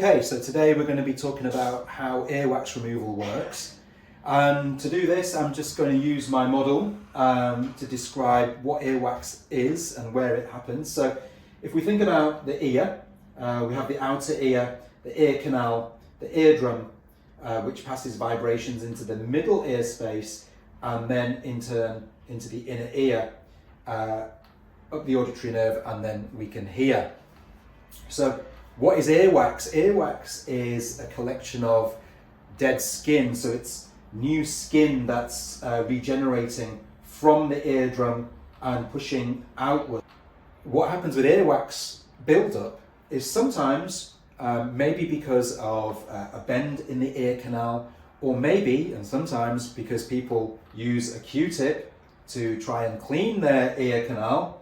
Okay, so today we're going to be talking about how earwax removal works. To do this, I'm just going to use my model to describe what earwax is and where it happens. So if we think about the ear, we have the outer ear, the ear canal, the eardrum, which passes vibrations into the middle ear space and then into the inner ear, up the auditory nerve, and then we can hear. So what is earwax? Earwax is a collection of dead skin, so it's new skin that's regenerating from the eardrum and pushing outward. What happens with earwax buildup is sometimes maybe because of a bend in the ear canal, or maybe, and sometimes because people use a Q-tip to try and clean their ear canal,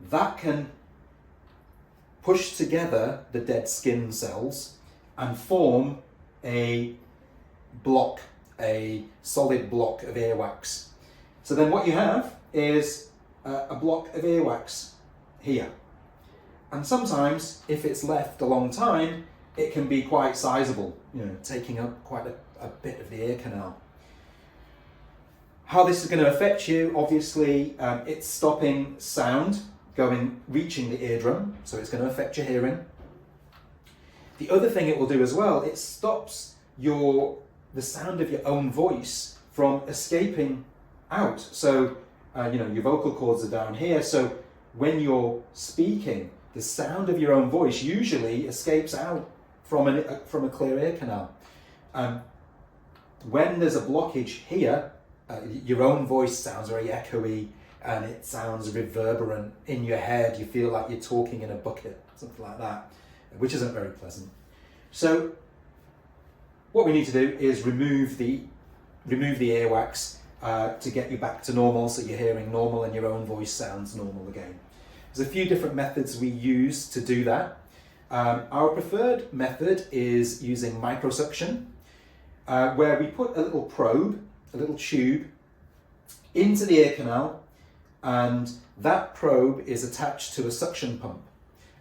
that can push together the dead skin cells and form a block, a solid block of earwax. So then what you have is a block of earwax here. And sometimes, if it's left a long time, it can be quite sizable, taking up quite a bit of the ear canal. How this is going to affect you, obviously, it's stopping sound reaching the eardrum, so it's going to affect your hearing. The other thing it will do as well, it stops the sound of your own voice from escaping out. So, your vocal cords are down here, so when you're speaking, the sound of your own voice usually escapes out from a clear ear canal. When there's a blockage here, your own voice sounds very echoey and it sounds reverberant in your head. You feel like you're talking in a bucket, something like that, which isn't very pleasant. So what we need to do is remove the earwax to get you back to normal, so you're hearing normal and your own voice sounds normal again. There's a few different methods we use to do that. Our preferred method is using microsuction, where we put a little probe, a little tube, into the ear canal, and that probe is attached to a suction pump,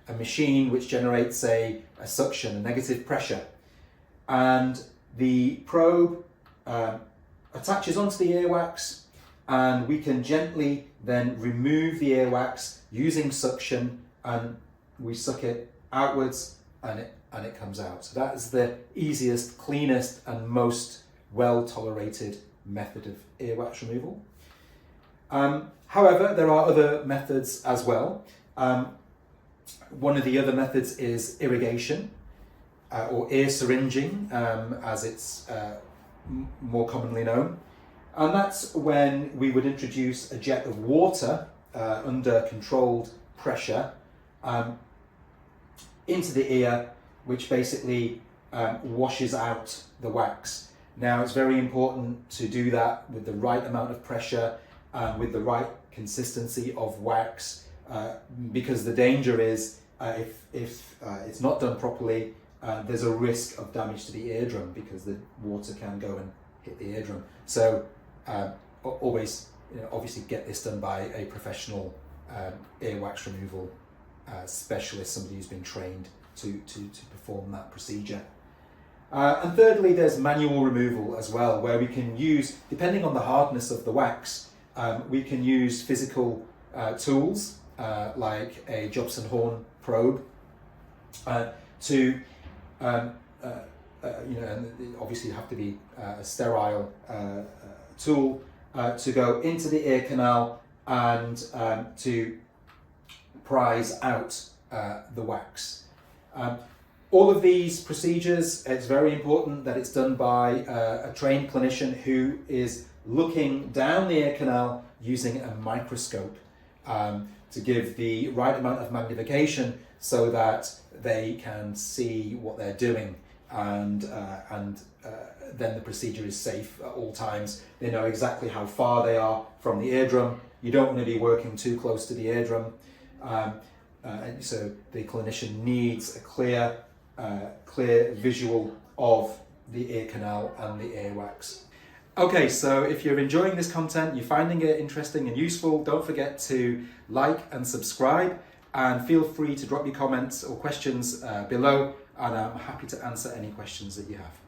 a machine which generates a suction, a negative pressure. And the probe attaches onto the earwax, and we can gently then remove the earwax using suction, and we suck it outwards and it comes out. So that is the easiest, cleanest and most well tolerated method of earwax removal. However, there are other methods as well. One of the other methods is irrigation, or ear syringing, as it's more commonly known. And that's when we would introduce a jet of water under controlled pressure into the ear, which basically washes out the wax. Now, it's very important to do that with the right amount of pressure, with the right consistency of wax, because the danger is if it's not done properly, there's a risk of damage to the eardrum because the water can go and hit the eardrum. So always, obviously get this done by a professional earwax removal specialist, somebody who's been trained to perform that procedure. And thirdly, there's manual removal as well, where we can use, depending on the hardness of the wax, we can use physical tools like a Jobson horn probe to, and obviously have to be a sterile tool to go into the ear canal and to prise out the wax. All of these procedures, it's very important that it's done by a trained clinician who is looking down the ear canal using a microscope to give the right amount of magnification so that they can see what they're doing, and then the procedure is safe at all times. They know exactly how far they are from the eardrum. You don't want to be working too close to the eardrum, so the clinician needs a clear visual of the ear canal and the earwax. Okay, so if you're enjoying this content, you're finding it interesting and useful, don't forget to like and subscribe, and feel free to drop your comments or questions below, and I'm happy to answer any questions that you have.